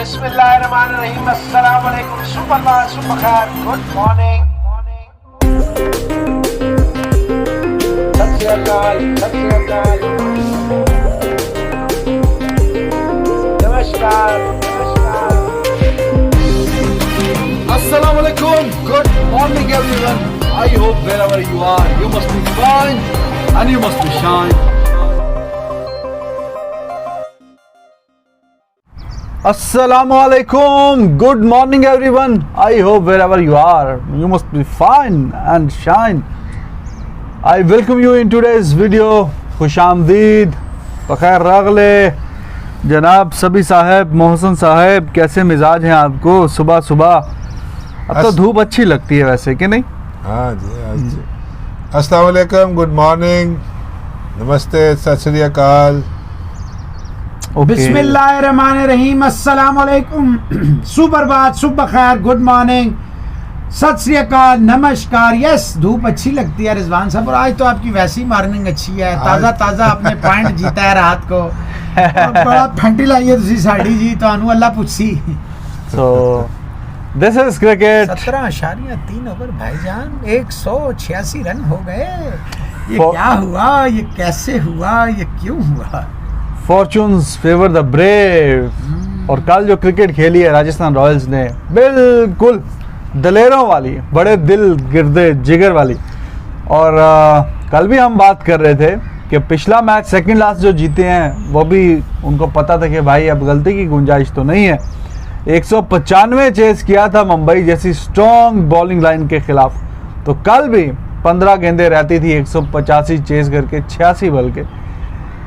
बिस्मिल्लाहिर्रहमानिर्रहीम, अस्सलाम वालेकुम, सुप्रभात, सुबह खैर, गुड मॉर्निंग। सत श्री अकाल, सत श्री अकाल, नमस्कार, नमस्कार। Assalamu alaikum. Good morning, everyone. I hope wherever you are, you must be fine and you must be shine. Assalamu alaikum. Good morning, everyone. I hope wherever you are, you must be fine and shine. I welcome you in today's video. खुशामदीद, बखैर रगले, जनाब सभी साहब, मोहसन साहब, कैसे मिजाज हैं आपको सुबह सुबह? अब तो धूप अच्छी लगती है वैसे कि नहीं? हाँ जी। अस्सलाम वालेकुम, गुड मॉर्निंग, नमस्ते, सत श्री अकाल। बिस्मिल्लाहिर्रहमानिर्रहीम, अस्सलाम वालेकुम, सुप्रभात, सुबह खैर, गुड मॉर्निंग, सत श्री अकाल, नमस्कार। यस, धूप अच्छी लगती है रिजवान साहब, और आज तो आपकी वैसी मॉर्निंग अच्छी है, ताज़ा ताज़ा आपने पॉइंट जीता है रात को, और बड़ा फंटी लाई है तुसी साड़ी जी, तो अनु अल्लाह पुछी। So this is cricket. 17.3 over भाईजान, 186 रन हो गए। ये For- क्या हुआ, ये कैसे हुआ, ये क्यों हुआ? Fortunes favor the brave. और कल जो क्रिकेट खेली है राजस्थान रॉयल्स ने, बिल्कुल दलेरों वाली, बड़े दिल गिरदे जिगर वाली। और कल भी हम बात कर रहे थे कि पिछला मैच सेकंड लास्ट जो जीते हैं, वो भी उनको पता था कि भाई अब गलती की गुंजाइश तो नहीं है। 195 चेस किया था मुंबई जैसी स्ट्रॉन्ग बॉलिंग लाइन के खिलाफ, तो कल भी 15 गेंदें रहती थी, 185 चेस करके 86 बल के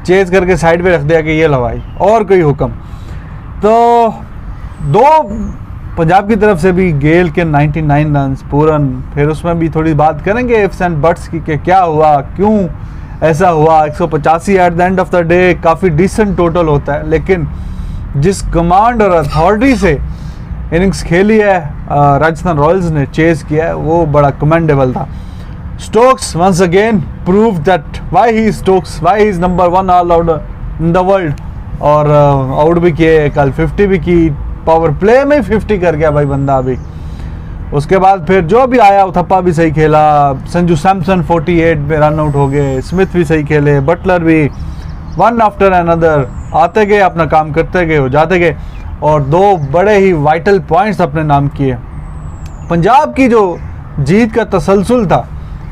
चेज करके साइड पे रख दिया कि ये लो भाई, और कोई हुक्म। तो दो पंजाब की तरफ से भी गेल के 99 रन पूरन, फिर उसमें भी थोड़ी बात करेंगे इफ्स एंड बट्स की कि क्या हुआ, क्यों ऐसा हुआ। 185 at the end of the day काफ़ी डिसेंट टोटल होता है, लेकिन जिस कमांड और अथॉरिटी से इनिंग्स खेली है राजस्थान रॉयल्स ने, चेज किया है, वो बड़ा कमेंडेबल था। Stokes once again proved that why he is number 1 all-rounder in the world, और आउट भी किए, कल 50 भी की, पावर प्ले में 50 कर गया भाई बंदा अभी। उसके बाद फिर जो भी आया उथप्पा भी सही खेला, संजू सैमसन 48 में रन आउट हो गए, स्मिथ भी सही खेले, बटलर भी, वन आफ्टर अनदर आते गए, अपना काम करते गए, हो जाते गए, और दो बड़े ही वाइटल पॉइंट्स अपने नाम किए। पंजाब की जो जीत का तसलसल था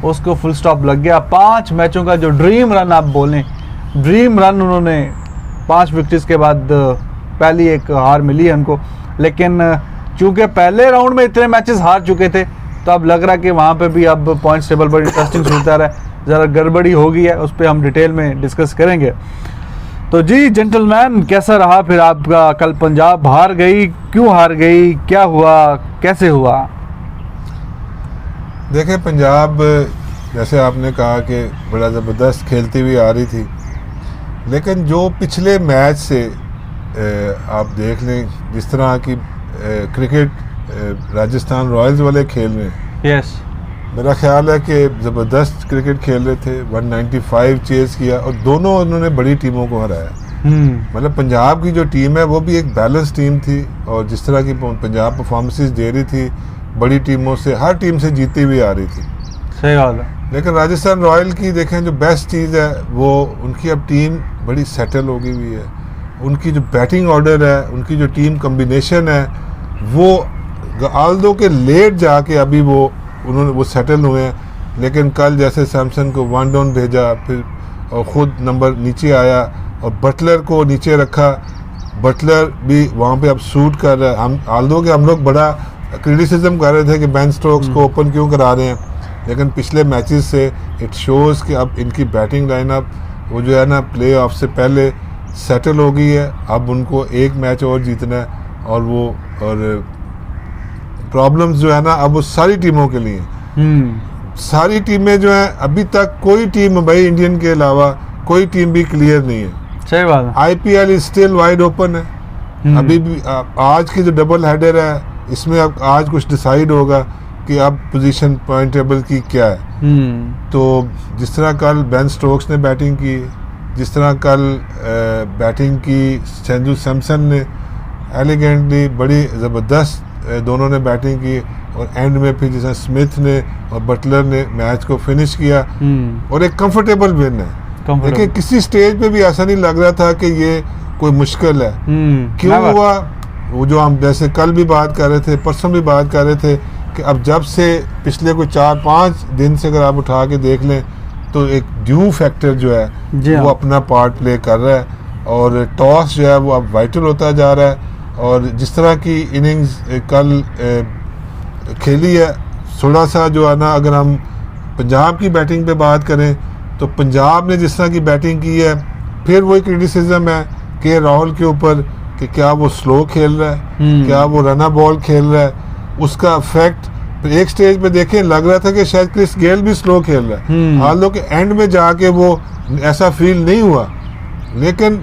उसको फुल स्टॉप लग गया। 5 मैचों का जो ड्रीम रन आप बोलें, ड्रीम रन उन्होंने 5 विकेट्स के बाद, पहली एक हार मिली है उनको, लेकिन चूंकि पहले राउंड में इतने मैचेस हार चुके थे, तो अब लग रहा कि वहाँ पे भी अब पॉइंट्स टेबल पर इंटरेस्टिंग सूरत है, ज़रा गड़बड़ी हो गई है, उस पर हम डिटेल में डिस्कस करेंगे। तो जी जेंटलमैन, कैसा रहा फिर आपका कल? पंजाब हार गई, क्यों हार गई, क्या हुआ, कैसे हुआ? देखें, पंजाब जैसे आपने कहा कि बड़ा ज़बरदस्त खेलती हुई आ रही थी, लेकिन जो पिछले मैच से आप देख लें, जिस तरह की क्रिकेट राजस्थान रॉयल्स वाले खेल रहे हैं, यस, मेरा ख्याल है कि ज़बरदस्त क्रिकेट खेल रहे थे। 195 चेस किया और दोनों उन्होंने बड़ी टीमों को हराया। मतलब पंजाब की जो टीम है वो भी एक बैलेंस टीम थी, और जिस तरह की पंजाब परफॉर्मेंसेस दे रही थी बड़ी टीमों से, हर टीम से जीती हुई आ रही थी। सही बात है। लेकिन राजस्थान रॉयल की देखें, जो बेस्ट चीज़ है वो उनकी अब टीम बड़ी सेटल हो गई हुई है। उनकी जो बैटिंग ऑर्डर है, उनकी जो टीम कम्बिनेशन है, वो आल्दो के लेट जाके अभी वो सेटल हुए हैं। लेकिन कल जैसे सैमसन को 1 डाउन भेजा, फिर और ख़ुद नंबर नीचे आया और बटलर को नीचे रखा, बटलर भी वहाँ पे अब सूट कर रहा है। हम आल्दो के हम लोग बड़ा क्रिटिसिज्म कर रहे थे कि बेन स्टोक्स को ओपन क्यों करा रहे हैं, लेकिन पिछले मैचेस से इट शोज़ कि अब इनकी बैटिंग लाइनअप वो जो है ना, प्ले ऑफ से पहले सेटल हो गई है। अब उनको एक मैच और जीतना है, और प्रॉब्लम्स जो है ना, अब वो सारी टीमों के लिए, सारी टीमें जो हैं, अभी तक कोई टीम भाई इंडियन के अलावा कोई टीम भी क्लियर नहीं है। सही बात है। IPL is still wide open है। अभी भी आज की जो डबल हेडर है, इसमें अब आज कुछ डिसाइड होगा कि अब पोजीशन पॉइंट टेबल की क्या है। तो जिस तरह कल बेन स्टोक्स ने बैटिंग की, जिस तरह कल बैटिंग की संजू सैमसन ने, एलिगेंटली, बड़ी ज़बरदस्त दोनों ने बैटिंग की, और एंड में फिर जैसे स्मिथ ने और बटलर ने मैच को फिनिश किया और एक कंफर्टेबल विन है। देखिए किसी स्टेज पे भी ऐसा नहीं लग रहा था कि ये कोई मुश्किल है। क्यों हुआ? वो जो हम जैसे कल भी बात कर रहे थे, परसों भी बात कर रहे थे कि अब जब से पिछले कोई 4-5 दिन से अगर आप उठा के देख लें तो एक ड्यू फैक्टर जो है वो अपना पार्ट प्ले कर रहा है, और टॉस जो है वो अब वाइटल होता जा रहा है। और जिस तरह की इनिंग्स कल खेली है, थोड़ा सा जो है ना, अगर हम पंजाब की बैटिंग पे बात करें तो पंजाब ने जिस तरह की बैटिंग की है, फिर वही क्रिटिसिज्म है के राहुल के ऊपर कि क्या वो स्लो खेल रहा है, क्या वो रना बॉल खेल रहा है, उसका इफेक्ट एक स्टेज पे देखें लग रहा था कि शायद क्रिस गेल भी स्लो खेल रहा है, हालांकि एंड में जाके वो ऐसा फील नहीं हुआ। लेकिन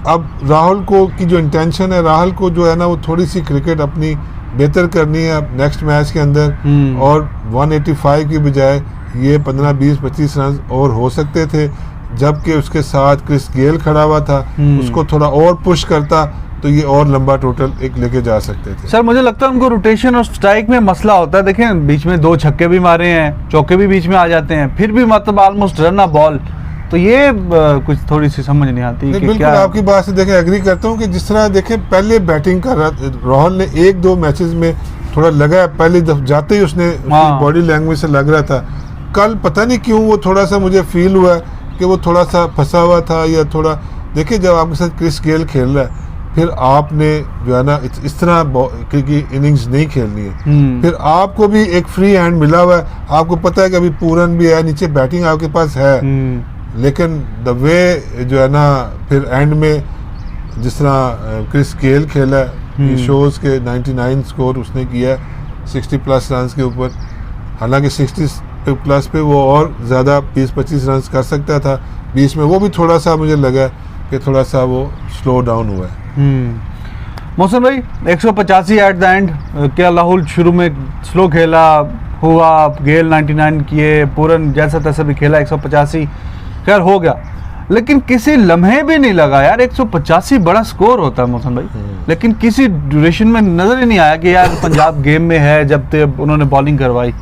अब राहुल को की जो इंटेंशन है, राहुल को जो है ना वो थोड़ी सी क्रिकेट अपनी बेहतर करनी है नेक्स्ट मैच के अंदर, और 185 की बजाय ये 15, 20, 25 रन और हो सकते थे, जबकि उसके साथ क्रिस गेल खड़ा हुआ था, उसको थोड़ा और पुश करता तो ये और लंबा टोटल एक लेके जा सकते थे। सर मुझे लगता है उनको रोटेशन और स्ट्राइक में मसला होता है। देखें बीच में 2 छक्के भी मारे हैं, चौके भी बीच में आ जाते हैं, फिर भी मतलब ऑलमोस्ट रन बॉल, तो ये कुछ थोड़ी सी समझ नहीं आती कि बिल्कुल क्या। आपकी बात से देखें एग्री करता हूँ कि जिस तरह देखें पहले बैटिंग कर रहा राहुल ने 1-2 मैचेस में थोड़ा लगा, पहले जाते ही उसने बॉडी लैंग्वेज से लग रहा था। कल पता नहीं क्यों वो थोड़ा सा मुझे फील हुआ कि वो थोड़ा सा फंसा हुआ था, या थोड़ा देखिए जब आपके साथ क्रिस गेल खेल रहा है, फिर आपने जो है ना इस तरह की इनिंग्स नहीं खेलनी है। फिर आपको भी एक फ्री हैंड मिला हुआ है, आपको पता है कि अभी पूरन भी है, नीचे बैटिंग आपके पास है, लेकिन द वे जो है ना फिर एंड में जिस तरह क्रिस गेल खेला है, ये शोज के 99 स्कोर उसने किया है 60+ रन के ऊपर, हालांकि 60 प्लस पे वो और ज़्यादा 20-25 रन कर सकता था, बीच में वो भी थोड़ा सा मुझे लगा कि थोड़ा सा वो स्लो डाउन हुआ है। मोहसिन भाई 185 एट द एंड, क्या राहुल शुरू में स्लो खेला हुआ, गेल 99 किए, पूरन जैसा तैसा भी खेला 185, खैर हो गया, लेकिन किसी लम्हे भी नहीं लगा यार 185 बड़ा स्कोर होता है मोहसिन भाई, लेकिन किसी ड्यूरेशन में नजर ही नहीं आया कि यार पंजाब गेम में है। जब तक उन्होंने बॉलिंग करवाई,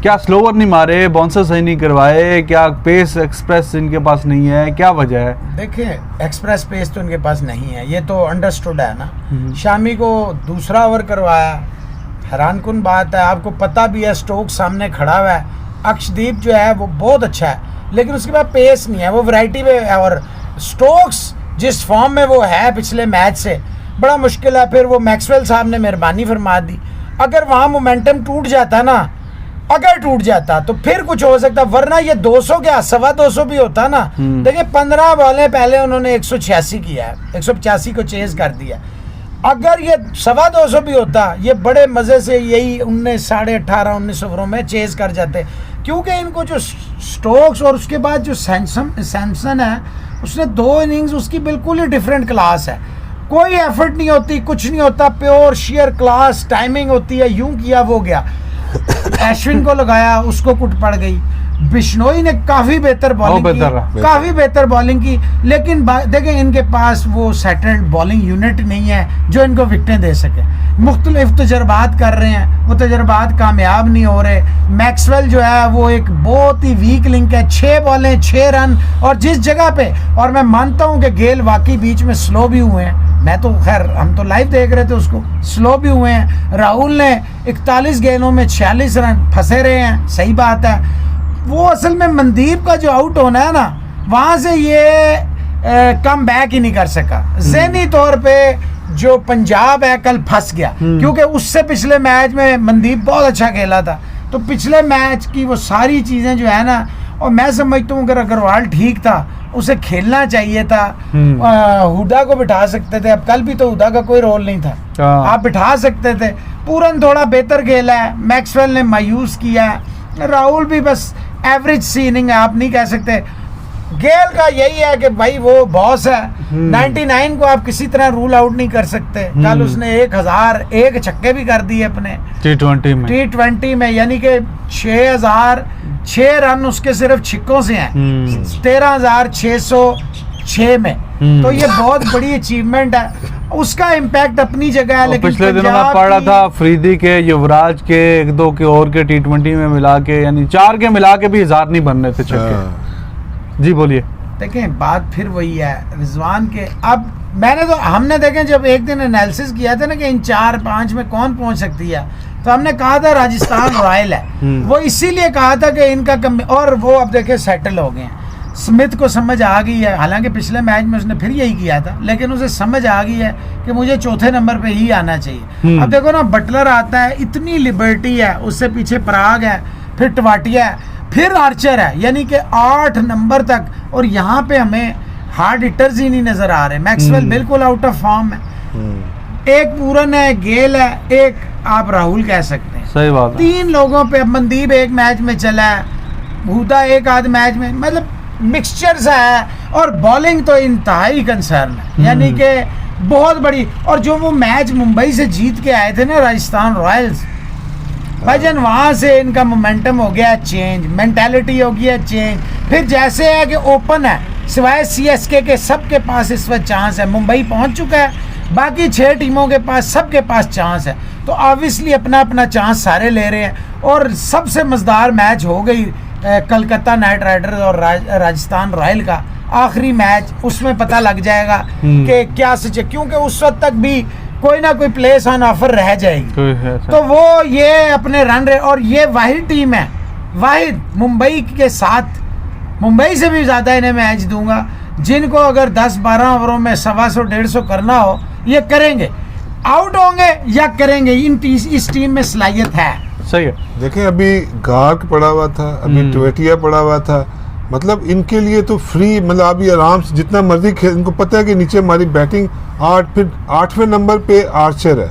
क्या स्लोवर नहीं मारे, बाउंसर सही नहीं करवाए, क्या पेस एक्सप्रेस इनके पास नहीं है, क्या वजह है? देखिए एक्सप्रेस पेस तो इनके पास नहीं है, ये तो अंडरस्टूड है ना। शामी को दूसरा ओवर करवाया, हैरानकुन बात है, आपको पता भी है स्टोक सामने खड़ा हुआ है, अक्षदीप जो है वो बहुत अच्छा है, लेकिन उसके बाद पेस नहीं है, वो वैरायटी में है, और स्टोक्स जिस फॉर्म में वो है पिछले मैच से बड़ा मुश्किल है। फिर वो मैक्सवेल साहब ने मेहरबानी फरमा दी, अगर वहाँ मोमेंटम टूट जाता ना, अगर टूट जाता तो फिर कुछ हो सकता, वरना ये 200 क्या 225 भी होता ना। देखिए 15 बॉलें पहले उन्होंने 186 किया है, 185 को चेज कर दिया, अगर ये 225 भी होता ये बड़े मजे से यही 18.5-19 ओवरों में चेज कर जाते, क्योंकि इनको जो स्टोक्स और उसके बाद जो सैमसन है उसने 2 इनिंग्स उसकी बिल्कुल ही डिफरेंट क्लास है, कोई एफर्ट नहीं होती, कुछ नहीं होता, प्योर शेयर क्लास टाइमिंग होती है, यूं किया वो गया। अश्विन को लगाया, उसको कुट पड़ गई, बिश्नोई ने काफी बेहतर बॉलिंग की, काफी बेहतर बॉलिंग की, लेकिन देखें इनके पास वो सेटल्ड बॉलिंग यूनिट नहीं है जो इनको विकेटें दे सके। मुख्तलिफ तजर्बात कर रहे हैं, वो तजर्बात कामयाब नहीं हो रहे। मैक्सवेल जो है वो एक बहुत ही वीक लिंक है, 6 बॉलें 6 रन, और जिस जगह पे, और मैं मानता हूं कि गेल वाकई बीच में स्लो भी हुए हैं, मैं तो खैर हम तो लाइव देख रहे थे उसको, स्लो भी हुए हैं। राहुल ने 41 गेंदों में 46 रन फंसे रहे हैं, सही बात है। वो असल में मनदीप का जो आउट होना है ना, वहां से ये कम बैक ही नहीं कर सका। ज़हनी तौर पे जो पंजाब है कल फंस गया, क्योंकि उससे पिछले मैच में मनदीप बहुत अच्छा खेला था, तो पिछले मैच की वो सारी चीजें जो है ना, और मैं समझता हूँ अगर अग्रवाल ठीक था उसे खेलना चाहिए था, हुडा को बिठा सकते थे, अब कल भी तो हुडा का कोई रोल नहीं था, आप बिठा सकते थे। पूरन थोड़ा बेहतर खेला है, मैक्सवेल ने मायूस किया है, राहुल भी बस एवरेज सी इनिंग है, आप नहीं कह सकते। गेल का यही है कि भाई वो बॉस है, 99 को आप किसी तरह रूल आउट नहीं कर सकते। कल उसने 1001 छक्के भी कर दिए अपने T20 में, यानी कि 6006 रन उसके सिर्फ छिक्कों से हैं, 13,600 6 में, तो ये बहुत बड़ी अचीवमेंट है। उसका इम्पैक्ट अपनी जगह है, और लेकिन पिछले दिनों में पंजाब पढ़ रहा की- था अफरीदी के, युवराज के, 1-2 के और के T20 में मिला के, यानी 4 के मिला के भी 1000 नहीं बन रहे थे छक्के। हाँ। जी बोलिए। देखें बात फिर वही है रिजवान के। अब हमने देखें जब एक दिन एनालिसिस किया था ना कि इन 4-5 में कौन पहुंच सकती है, तो हमने कहा था राजस्थान रॉयल है। वो इसीलिए कहा था कि इनका और वो अब देखे सेटल हो गए हैं। स्मिथ को समझ आ गई है, हालांकि पिछले मैच में उसने फिर यही किया था, लेकिन उसे समझ आ गई है कि मुझे चौथे नंबर पे ही आना चाहिए। अब देखो ना, बटलर आता है, इतनी लिबर्टी है, उससे पीछे पराग है, फिर टवाटिया है, फिर आर्चर है, यानी कि 8 नंबर तक। और यहाँ पे हमें हार्ड हिटर्स ही नहीं नजर आ रहे। मैक्सवेल बिल्कुल आउट ऑफ फॉर्म है। एक पूरन है, गेल है, एक आप राहुल कह सकते हैं। सही बात है। 3 लोगों पे, मनदीप एक मैच में चला है, भूता एक आध मैच में, मतलब मिक्सचर सा है। और बॉलिंग तो इंतहाई कंसर्न है, यानी कि बहुत बड़ी। और जो वो मैच मुंबई से जीत के आए थे ना राजस्थान रॉयल्स, भाईजान वहां से इनका मोमेंटम हो गया चेंज, मेंटालिटी हो गया चेंज। फिर जैसे है कि ओपन है, सिवाय CSK के सबके पास इस वक्त चांस है। मुंबई पहुंच चुका है, बाकी 6 टीमों के पास, सबके पास चांस है। तो ऑब्वियसली अपना अपना चांस सारे ले रहे हैं। और सबसे मजेदार मैच हो गई कलकत्ता नाइट राइडर्स और राजस्थान रॉयल का आखिरी मैच। उसमें पता लग जाएगा कि क्या सच है, क्योंकि उस वक्त तक भी कोई ना कोई प्लेस ऑन ऑफर रह जाएगी। तो वो ये अपने रन रहे। और ये वाहिद टीम है, वाहिद मुंबई के साथ, मुंबई से भी ज़्यादा इन्हें मैच दूंगा, जिनको अगर 10-12 ओवरों में 125-150 करना हो, ये करेंगे। आउट होंगे या करेंगे, इस टीम में सलाहियत है। सही है। देखें अभी गार्क पड़ा हुआ था, अभी टवेटिया पड़ा हुआ था, मतलब इनके लिए तो फ्री, मतलब अभी आराम से जितना मर्जी खेल। इनको पता है कि नीचे हमारी बैटिंग 8वें नंबर पे आर्चर है,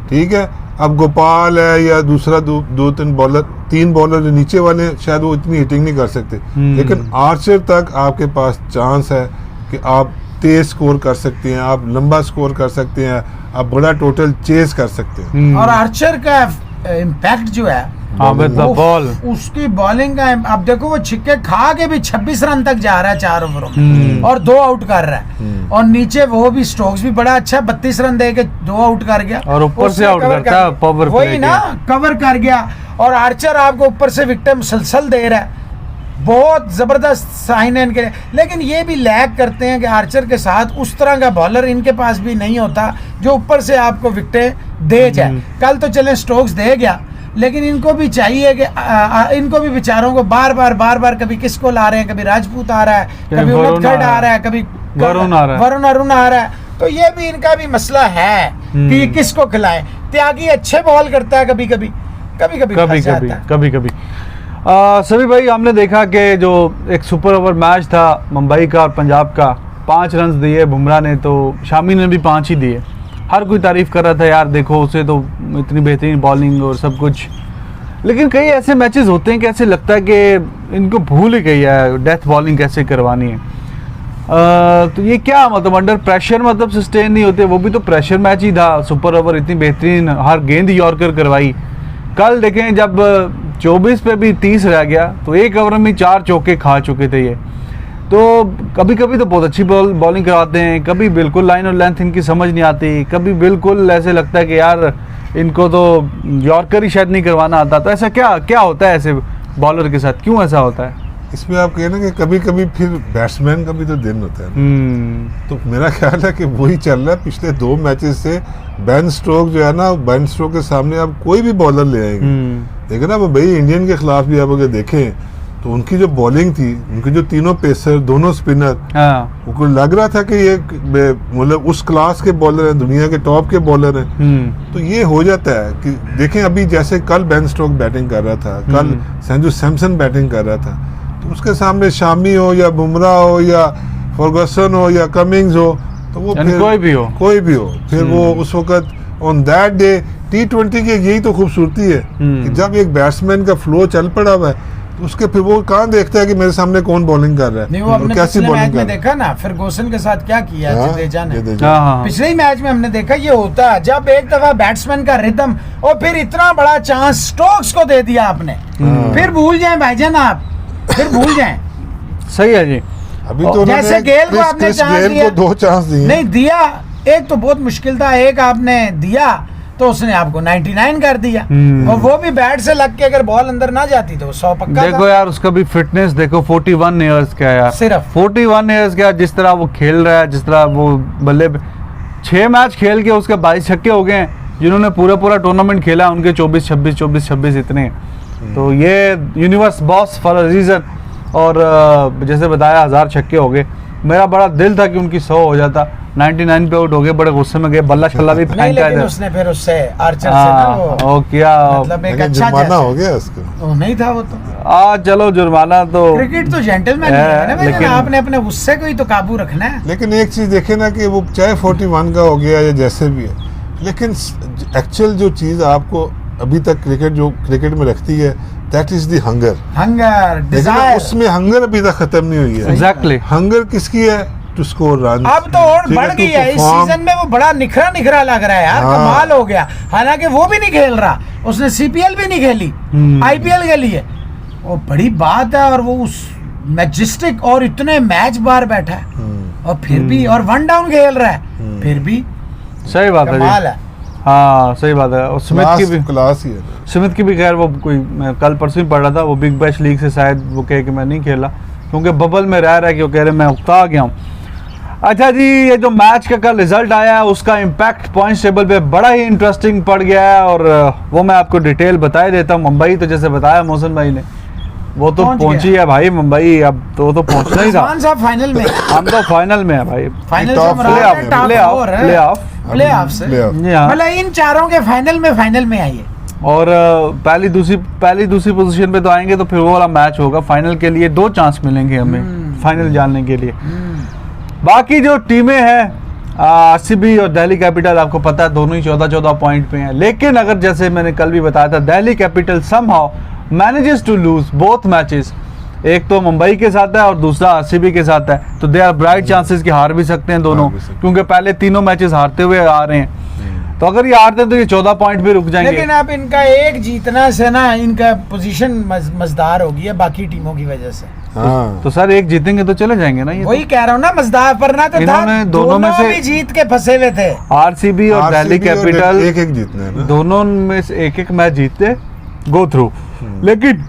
ठीक है। अब गोपाल है या दूसरा 2-3 बॉलर, 3 बॉलर जो नीचे वाले शायद वो इतनी हिटिंग नहीं कर सकते, लेकिन आर्चर तक आपके पास चांस है कि आप तेज स्कोर कर सकते हैं, आप लंबा स्कोर कर सकते हैं, आप बड़ा टोटल चेज कर सकते हैं। और आर्चर का इम्पैक्ट जो है, बॉल, उसकी बॉलिंग का, अब देखो वो छिक्के खा के भी 26 रन तक जा रहा है 4 ओवरों में, और 2 आउट कर रहा है। और नीचे वो भी स्ट्रोक्स भी बड़ा अच्छा, 32 रन दे के 2 आउट कर गया, और ऊपर से आउट करता है, पावर प्ले वही ना, कवर कर गया। और आर्चर आपको ऊपर से विकेट मुसलसल दे रहा है, बहुत जबरदस्त साइन है इनके लिए। लेकिन ये भी लैग करते हैं कि आर्चर के साथ उस तरह का बॉलर इनके पास भी नहीं होता जो ऊपर से आपको विकेटें दे जाए। कल तो चले स्टोक्स दे गया, लेकिन इनको भी चाहिए कि इनको भी बेचारों को बार बार कभी किसको ला रहे हैं, कभी राजपूत आ रहा है, कभी उनखड़ आ रहा है, कभी वरुण अरुण आ रहा है। तो ये भी इनका भी मसला है कि ये किसको खिलाएं। त्यागी अच्छे बॉल करता है, कभी कभी सभी भाई, हमने देखा कि जो एक सुपर ओवर मैच था मुंबई का और पंजाब का, 5 रन दिए बुमराह ने, तो शामी ने भी 5 ही दिए। हर कोई तारीफ कर रहा था, यार देखो उसे तो इतनी बेहतरीन बॉलिंग और सब कुछ। लेकिन कई ऐसे मैचेस होते हैं कि ऐसे लगता है कि इनको भूल ही गई है डेथ बॉलिंग कैसे करवानी है। तो ये क्या मतलब अंडर प्रेशर मतलब सस्टेन नहीं होते, वो भी तो प्रेशर मैच ही था। सुपर ओवर इतनी बेहतरीन, हर गेंद यॉर्कर करवाई। कल देखें जब 24 पे भी 30 रह गया, तो 1 ओवर में 4 चौके खा चुके थे ये। तो कभी कभी तो बहुत अच्छी बॉलिंग कराते हैं, कभी बिल्कुल लाइन और लेंथ इनकी समझ नहीं आती, कभी बिल्कुल ऐसे लगता है कि यार इनको तो यॉर्कर ही शायद नहीं करवाना आता। तो ऐसा क्या होता है ऐसे बॉलर के साथ, क्यों ऐसा होता है? इसमें आप कहना कि कभी कभी फिर बैट्समैन का भी तो दिन होता है। तो मेरा ख्याल है कि वही चल रहा है पिछले 2 मैचेस से। बेन स्टोक्स जो है ना, बेन स्टोक्स के सामने आप कोई भी बॉलर ले आएंगे, देखो ना भाई, इंडियन के खिलाफ भी आप अगर देखें तो उनकी जो बॉलिंग थी, उनके जो तीनों पेसर, दोनों स्पिनर, उनको लग रहा था कि ये मतलब उस क्लास के बॉलर हैं, दुनिया के टॉप के बॉलर हैं। तो ये हो जाता है कि देखें अभी जैसे कल बेन स्टोक्स बैटिंग कर रहा था, कल संजू सैमसन बैटिंग कर रहा था, तो उसके सामने शामी हो या बुमराह हो या फर्गुसन हो या कमिंग्स हो, तो वो फिर कोई भी हो फिर वो उस वक्त ऑन दैट डे T20 की यही तो खूबसूरती है कि जब एक बैट्समैन का फ्लो चल पड़ा हुआ है, तो उसके फिर वो कहाँ देखता है कि मेरे सामने कौन बॉलिंग कर रहा है, नहीं, वो हमने कैसी बॉलिंग कर रहा है। देखा ना फर्गुसन के साथ क्या किया जडेजा ने, पिछले ही मैच में हमने देखा ये होता है जब एक दफा बैट्समैन का रिदम, और फिर इतना बड़ा चांस स्टोक्स को दे दिया आपने, फिर भूल जाएं भाईजान, आप फिर भूल जाएं। सही है जी। अभी तो जैसे उन्होंने गेल को आपने क्रिस चांस गेल दिया, को 2 चांस दिए। नहीं दिया, एक तो बहुत मुश्किल था, एक आपने दिया तो उसने आपको 99 कर दिया, और वो भी बैट से लग के अगर बॉल अंदर ना जाती तो 100 पक्का देखो था। यार उसका भी फिटनेस देखो, 41 इयर्स का है यार, सिर्फ 41 इयर्स का, जिस तरह वो खेल रहा है, जिस तरह वो बल्ले 6 मैच खेल के उसके 22 छक्के हो गए हैं। जिन्होंने पूरा टूर्नामेंट खेला उनके 24-26 इतने हैं। तो ये universe boss for a reason. और जैसे बताया 1000 छक्के हो गए। मेरा बड़ा दिल था कि उनकी 100 हो जाता, 99 पे आउट हो गए, बड़े गुस्से में गए, बल्ला छल्ला भी नहीं, फेंका लेकिन इधर। उसने फिर उससे आर्चर से ना वो किया, मतलब एक लेकिन अच्छा जुर्माना जैसे हो गया उसको। वो नहीं था वो तो। चलो जुर्माना तो क्रिकेट तो जेंटलमैन है, है ना भाई, लेकिन- आपने अपने गुस्से को ही तो काबू रखना है। लेकिन एक चीज देखे ना कि वो चाहे 41 का हो गया या जैसे भी है, लेकिन एक्चुअल जो चीज आपको अभी तक क्रिकेट में रखती है, that is the hunger. Hunger, desire. उसमें हंगर अभी तक खत्म नहीं हुई है। एग्जैक्टली। हंगर किसकी है? To score run. अब तो और बढ़ गई है, इस सीजन में वो बड़ा निखरा लग रहा है यार, हाँ। कमाल हो गया। हालांकि वो भी नहीं खेल रहा, उसने सीपीएल भी नहीं खेली, आईपीएल खेली है, वो बड़ी बात है। और वो उस मैजेस्टिक और इतने मैच बार बैठा है, और फिर भी, और 1 डाउन खेल रहा है, फिर भी सही बात है कमाल जी। है। हाँ सही बात है। और स्मिथ की भी, क्लास ही है। स्मिथ की भी खैर वो कोई, मैं कल परसों ही पढ़ रहा था, वो बिग बैश लीग से शायद वो कहे कि मैं नहीं खेला क्योंकि बबल में रह कि वो कह रहे मैं उकता गया हूँ। अच्छा जी, ये जो मैच का कल रिजल्ट आया है उसका इम्पैक्ट पॉइंट्स टेबल पे बड़ा ही इंटरेस्टिंग पड़ गया है, और वो मैं आपको डिटेल बता देता हूँ। मुंबई तो जैसे बताया मोहसिन भाई ने, वो तो पहुंच पहुंची गया। है भाई मुंबई, अब तो पहुंचना ही था। रिजवान साहब फाइनल में, हम तो फाइनल में है भाई, फाइनल से टॉप मुराद प्ले है of, top play of, four है। प्ले ऑफ, प्ले ऑफ से प्ले-ऑफ। हाँ। मतलब इन चारों के फाइनल में आइए। और पहली दूसरी पोजीशन पे तो आएंगे तो फिर वो वाला मैच होगा। फाइनल के लिए 2 चांस मिलेंगे हमें फाइनल जाने के लिए। बाकी जो टीमें हैं आरसीबी और दिल्ली कैपिटल, आपको पता है दोनों ही 14 पॉइंट पे हैं। लेकिन अगर जैसे मैंने कल भी बताया था, Delhi capital somehow manages to lose both matches. एक तो मुंबई के साथ है और दूसरा आरसीबी के साथ है, तो दे आर ब्राइट चांसेस कि हार भी सकते हैं दोनों, हार भी सकते हैं। क्योंकि पहले तीनों मैचेस हारते हुए आ रहे हैं। तो अगर ये हारते हैं तो ये 14 पॉइंट पे रुक जाएंगे। लेकिन अब इनका एक जीतना से ना इनका पोजीशन मजदार होगी है बाकी टीमों की वजह से। हाँ। तो सर एक जीतेंगे तो चले जाएंगे ना ये। वही कह रहा हूँ ना, मजदार पर ना तो था, इन्होंने दोनों में से भी जीत के फंसे हुए थे। आरसीबी और दिल्ली RCB और कैपिटल एक जीतने हैं ना। दोनों में से एक मैच जीतते गो थ्रू। लेकिन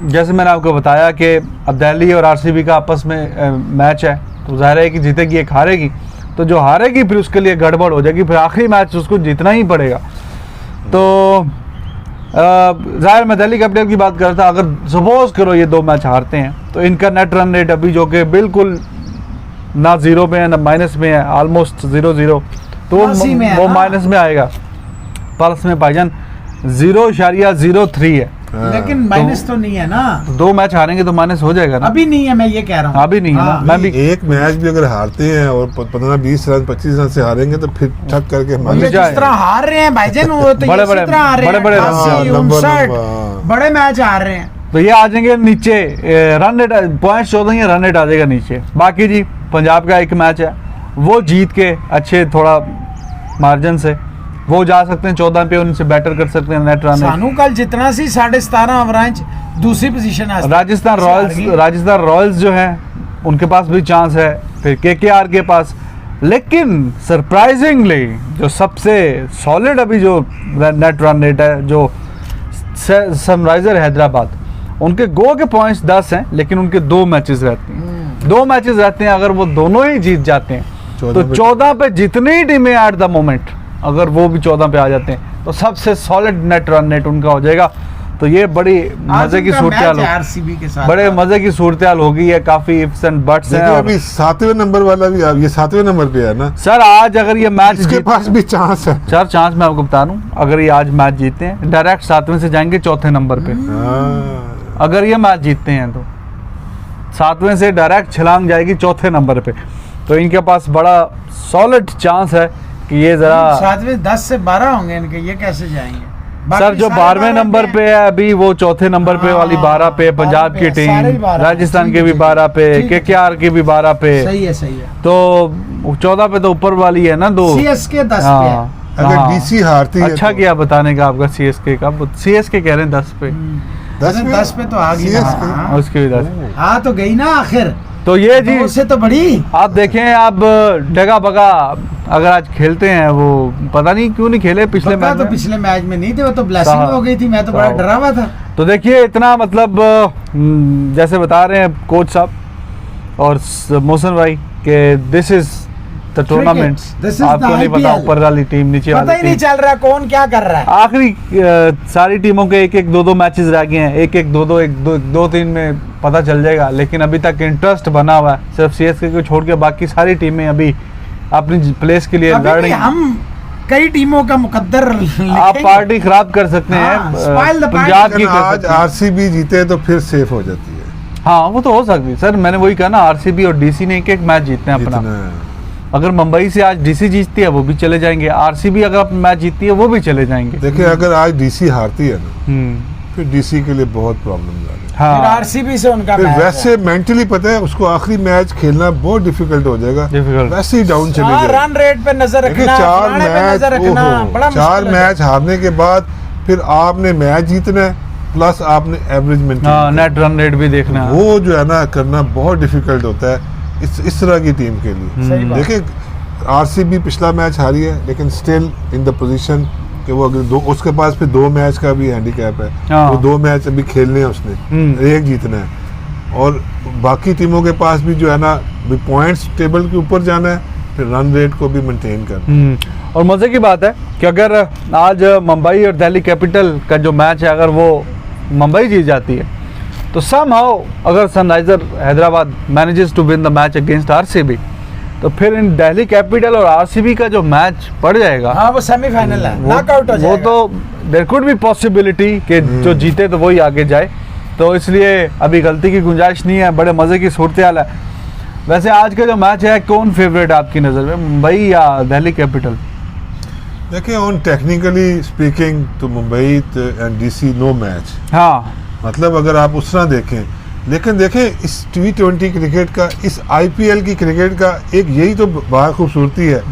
जैसे मैंने आपको बताया कि अब दिल्ली और आरसीबी का आपस में मैच है, तो जाहिर है कि जीतेगी एक हारेगी, तो जो हारेगी फिर उसके लिए गड़बड़ हो जाएगी, फिर आखिरी मैच उसको जीतना ही पड़ेगा। तो जाहिर मैं दिल्ली कैपिटल की बात करता, अगर सपोज करो ये 2 मैच हारते हैं तो इनका नेट रन रेट अभी जो कि बिल्कुल ना 0 में है ना माइनस में है, ऑलमोस्ट 0-0, तो प्लस ही में है वो ना। माइनस में आएगा। प्लस में भाईजान 0.03 है। हाँ। लेकिन माइनस तो नहीं है ना, 2 मैच हारेंगे तो माइनस हो जाएगा ना। अभी नहीं है, मैं ये कह रहा हूँ। अभी नहीं है ना। हाँ। मैं भी एक मैच भी अगर हारते हैं और 15-20 रन 25 रन से हारेंगे तो फिर ठक करके ये हमारे जाए। जिस तरह हार रहे हैं भाईजान, वो तो बड़े- इसी बड़े- तरह हार रहे हैं, बड़े- बड़े 88, हाँ, लंबा- 59, लंबा, हाँ। बड़े मैच हार रहे हैं। तो ये आ जाएंगे नीचे, run rate point 14 run rate आ जाएगा नीचे। बाकी जी पंजाब का एक मैच है, वो जीत के अच्छे थोड़ा मार्जिन से वो जा सकते हैं 14 पे, उनसे बेटर कर सकते हैं नेट रन। सानू कल जितना सी 17.5 ओवरांच दूसरी पोजीशन है। राजस्थान रॉयल्स जो हैं उनके पास भी चांस है, फिर केकेआर के पास। लेकिन सरप्राइजिंगली जो सबसे सॉलिड अभी जो नेट रन रेट है, जो सनराइजर हैदराबाद, उनके गो के पॉइंट्स 10 हैं, लेकिन उनके 2 मैचेस रहते हैं। 2 मैचेस रहते हैं, अगर वो दोनों ही जीत जाते हैं तो 14 पे जितनी ही टीमें एट द मोमेंट अगर वो भी 14 पे आ जाते हैं तो सबसे सॉलिड नेट रन रेट उनका हो जाएगा। तो ये बड़ी मजे की सूरत आरसीबी के साथ, बड़े मजे की सूरत होगी है, काफी इफ्स एंड बट्स हैं। देखिए और अभी 7वें नंबर वाला भी ये 7वें नंबर पे है ना, सर आज अगर ये मैच इसके पास भी चांस है। चार चांस मैं आपको बता दूं, अगर ये आज मैच जीतते हैं डायरेक्ट 7वें से जाएंगे 4थे नंबर पे। हाँ। अगर ये मैच जीतते हैं तो 7वें से डायरेक्ट छलांग जाएगी 4थे नंबर पे। तो इनके पास बड़ा सॉलिड चांस है कि ये जरा 7वें 10 से 12 होंगे इनके, ये कैसे जाएंगे? सर जो 12वें नंबर पे है अभी, वो 4थे नंबर पे वाली 12 पे पंजाब 12 की पे, सारे ही टीम, 12, राजस्थान ठीक के है, भी ठीक 12 पे, ठीक है, केकेआर की भी 12 पे, सही है, सही है। तो 14 पे तो ऊपर वाली है ना 2। सीएसके 10 पे है। अगर हाँ। डीसी हारती है अच्छा तो- किया बताने का आपका सीएसके का, सीएसके कह रहे हैं 10 पे, 10 10 पे तो आ गई ना। CSK हाँ। उसके भी 10। हाँ तो गई ना आखिर। तो ये जी उससे तो बड़ी आप देखें, आप डगा बगा अगर आज खेलते हैं, वो पता नहीं क्यों नहीं खेले पिछले बक्का मैच तो में। पिछले मैच में नहीं थे, वो तो ब्लेसिंग हो गई थी, मैं तो बड़ा साहब। डरा हुआ था। तो देखिए इतना मतलब जैसे बता रहे हैं कोच साहब और मोहसिन भाई कि this is the tournament, This is the आपको नहीं पता IPL। ऊपर वाली टीम नीचे पता वाली ही नहीं टीम। चल रहा कौन क्या कर रहा है। आखिरी सारी टीमों के एक एक दो दो मैचेस रह गए हैं, एक एक दो दो एक दो दो तीन में पता चल जाएगा, लेकिन अभी तक इंटरेस्ट बना हुआ है। सिर्फ सीएसके को छोड़ के बाकी सारी टीमें अभी अपनी प्लेस के लिए अभी लड़ भी रही हैं। हम कई टीमों का मुकद्दर आप लिखेंगे। पार्टी खराब कर सकते हाँ, हैं, spoil the पंजाब party। की कर आज सकते हैं। आरसीबी जीते तो फिर सेफ हो जाती है। हाँ वो तो हो सकती है सर, मैंने वही कहा ना, आरसीबी और डीसी ने एक एक मैच जीतते हैं अपना। जितना अगर मुंबई से आज डीसी जीतती है वो भी चले जाएंगे, आरसीबी अगर अपना मैच जीतती है वो भी चले जाएंगे। देखिए, अगर आज डीसी हारती है ना, हम्म, फिर डीसी के लिए बहुत प्रॉब्लम आ रही है। फिर हाँ आरसीबी से उनका फिर मैच है। वैसे मेंटली पता है उसको आखिरी मैच खेलना बहुत डिफिकल्ट हो जाएगा, Difficult। वैसे ही डाउन चले हाँ, जाएगा। रन रेट पे नजर देखिए, रखना, चार फलाने पे नजर मैच रखना, ओहो, बड़ा चार मुश्किल है। मैच हारने के बाद फिर आपने मैच जीतना है, प्लस आपने एवरेज हाँ मेंटेन नेट रन रेट भी देखना है। वो जो है ना करना बहुत डिफिकल्ट होता है इस तरह की टीम के लिए। सही बात। देखिए, आरसीबी पिछला मैच हारी है, लेकिन स्टिल इन द पोजीशन कि वो अगर दो, उसके पास फिर 2 मैच का भी हैंडीकैप है। हाँ। वो 2 मैच अभी खेलने हैं उसने, एक जीतना है, और बाकी टीमों के पास भी जो है ना पॉइंट्स टेबल के ऊपर जाना है, फिर रन रेट को भी मेंटेन करना है। और मज़े की बात है कि अगर आज मुंबई और दिल्ली कैपिटल का जो मैच है, अगर वो मुंबई जीत जाती है तो समहाउ अगर sunriser Hyderabad manages to win the match against RCB, तो फिर इन दिल्ली कैपिटल और आरसीबी का जो मैच पड़ जाएगा, हाँ वो सेमीफाइनल है, नॉकआउट हो वो जाएगा। तो देयर कुड बी पॉसिबिलिटी कि जो जीते तो वही आगे जाए, तो इसलिए अभी गलती की गुंजाइश नहीं है। बड़े मज़े की सूरत हाल है। वैसे आज का जो मैच है, कौन फेवरेट है आपकी नज़र में, मुंबई या दिल्ली कैपिटल? देखिए, ऑन टेक्निकली स्पीकिंग तो Mumbai and DC no match, हाँ मतलब अगर आप उस तरह देखें, लेकिन देखें इस T20 क्रिकेट का, इस आईपीएल की क्रिकेट का एक यही तो बड़ा खूबसूरती है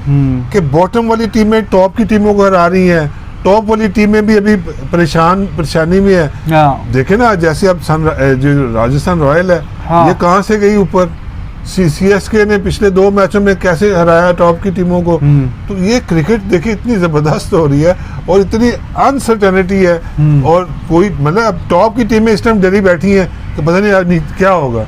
कि बॉटम वाली टीमें टॉप की टीमों को हरा रही हैं, टॉप वाली टीमें भी अभी परेशानी में है। हाँ देखे ना, जैसे अब जो राजस्थान रॉयल है, हाँ। ये कहाँ से गई ऊपर। सीएसके ने पिछले 2 मैचों में कैसे हराया टॉप की टीमों को। तो ये क्रिकेट देखिए इतनी जबरदस्त हो रही है और इतनी अनसर्टेनिटी है, और कोई मतलब अब टॉप की टीमें इस टाइम डरी बैठी हैं कि पता नहीं यार क्या होगा।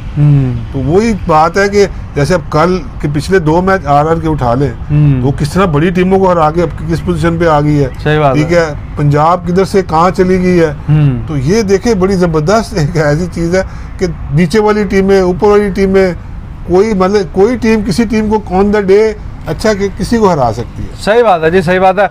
तो वही बात है कि जैसे अब कल के पिछले 2 मैच आर के उठा लें, तो वो किस तरह बड़ी टीमों को हरा के अब किस पोजीशन पे आ गई है। सही बात ठीक है, पंजाब किधर से कहाँ चली गई है। तो ये देखे बड़ी जबरदस्त एक ऐसी चीज है कि नीचे वाली टीमें, ऊपर वाली टीमें, कोई मतलब कोई टीम किसी टीम को ऑन द डे अच्छा कि किसी को हरा सकती है। सही बात है जी, सही बात है।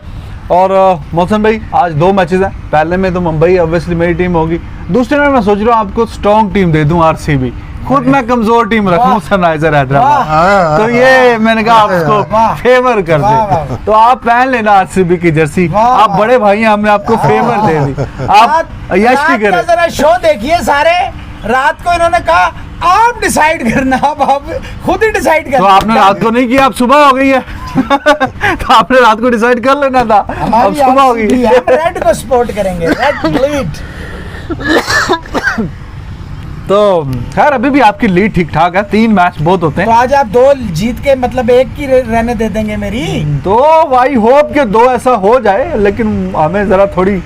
और मोहसिन भाई, आज 2 मैचेस हैं। पहले में तो मुंबई ऑब्वियसली मेरी टीम होगी, दूसरे में मैं सोच रहा हूँ आपको स्ट्रॉन्ग टीम दे दूं, आरसीबी। खुद मैं कमजोर टीम रखूं, सनराइजर हैदराबाद। तो ये मैंने कहा आप उसको फेवर कर दे, तो आप पहन लेना आरसीबी की जर्सी। आप बड़े भाई हैं, हमने आपको फेवर दे दी, आप यश की करें। जरा शो देखिए सारे, रात को इन्होंने कहा आप डिसाइड करना, अब आप खुद ही डिसाइड करना। तो आपने रात को नहीं किया, अब सुबह हो गई है। तो आपने रात को डिसाइड कर लेना था, अब सुबह हो गई। हम रेड को सपोर्ट करेंगे, रेड ब्लीड। तो खैर अभी भी आपकी लीड ठीक ठाक है, 3 मैच बहुत होते तो हैं। आज आप 2 जीत के मतलब 1 की रहने दे देंगे मेरी। तो आई होप के 2 ऐसा हो जाए, लेकिन हमें जरा थोड़ी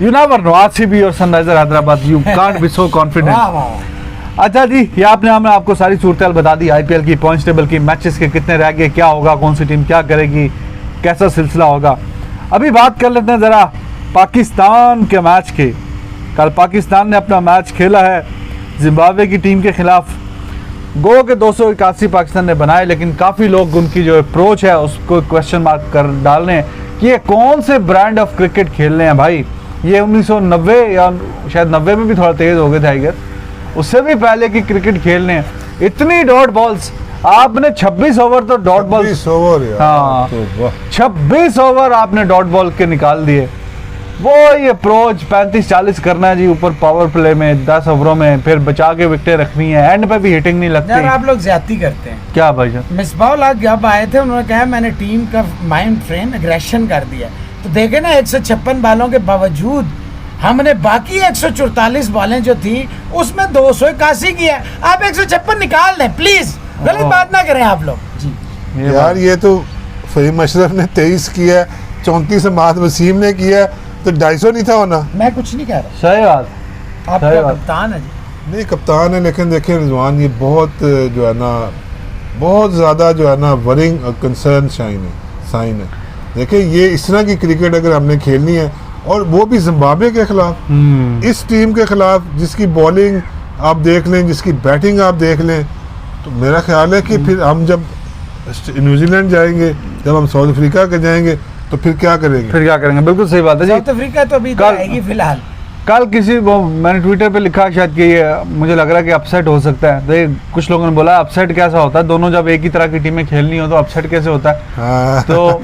यू नेवर नो, आरसीबी और Sunriser Hyderabad, you can't be so confident. वाह वाह। अच्छा जी, ये आपने हमें आपको सारी सूरत बता दी, आईपीएल की, पॉइंट्स टेबल की, मैचेस के कितने रह गए, क्या होगा, कौन सी टीम क्या करेगी, कैसा सिलसिला होगा। अभी बात कर लेते हैं ज़रा पाकिस्तान के मैच की। कल पाकिस्तान ने अपना मैच खेला है जिम्बाब्वे की टीम के खिलाफ। गो के 281 पाकिस्तान ने बनाए, लेकिन काफ़ी लोग उनकी जो अप्रोच है उसको क्वेश्चन मार्क कर डाल रहे हैं कि ये कौन से ब्रांड ऑफ क्रिकेट खेल रहे हैं भाई। ये 1990 या शायद 90 में भी थोड़ा तेज़ हो गए थे आई गेस, उससे भी पहले की क्रिकेट खेलने हैं। इतनी डॉट बॉल्स, आपने 26 ओवर तो डॉट बॉल, 26 ओवर यार, हाँ, तो वाह। 26 ओवर आपने डॉट बॉल के निकाल दिए। वो ये अप्रोच 35-40 करना है जी, ऊपर पावर प्ले में 10 ओवरों में, फिर बचा के विकेटें रखनी है, एंड पे भी हिटिंग नहीं यार लगती। आप लोग ज्यादती करते हैं। क्या भाई जान? मिसबाउल आज जब आए थे उन्होंने कहा मैंने टीम का माइंड फ्रेम एग्रेशन कर दिया, तो देखे ना 156 बालों के बावजूद हमने बाकी 144 बॉलें जो थी उसमें 281 की है, आप 156 निकाल दें प्लीज, गलत बात ना करें आप लोग जी। यार ये तो फहीम अशरफ ने 23 किया है, 34 अहमद वसीम ने किया है, तो 250 नहीं था होना। मैं कुछ नहीं कह रहा, सही बात, आपका सही बात। कप्तान है जी। नहीं कप्तान है, लेकिन देखिए रिजवान ये बहुत जो है ना बहुत ज़्यादा जो है ना वरिंग कंसर्न साइन है। देखिए ये इस तरह की क्रिकेट अगर हमने खेलनी है, और वो भी जिम्बाब्वे के खिलाफ, इस टीम के खिलाफ जिसकी बॉलिंग आप देख लें, जिसकी बैटिंग आप देख लें, तो मेरा ख्याल है कि फिर हम जब न्यूजीलैंड जाएंगे, जब हम साउथ अफ्रीका के जाएंगे, तो फिर क्या करेंगे? फिर क्या करेंगे, बिल्कुल सही बात है जी। साउथ अफ्रीका तो अभी कल- आएगी फिलहाल। कल किसी वो मैंने ट्विटर पे लिखा शायद कि ये मुझे लग रहा है कि अपसेट हो सकता है। तो ये कुछ लोगों ने बोला अपसेट कैसा होता है, दोनों जब एक ही तरह की टीमें खेलनी हो तो अपसेट कैसे होता है। हाँ। तो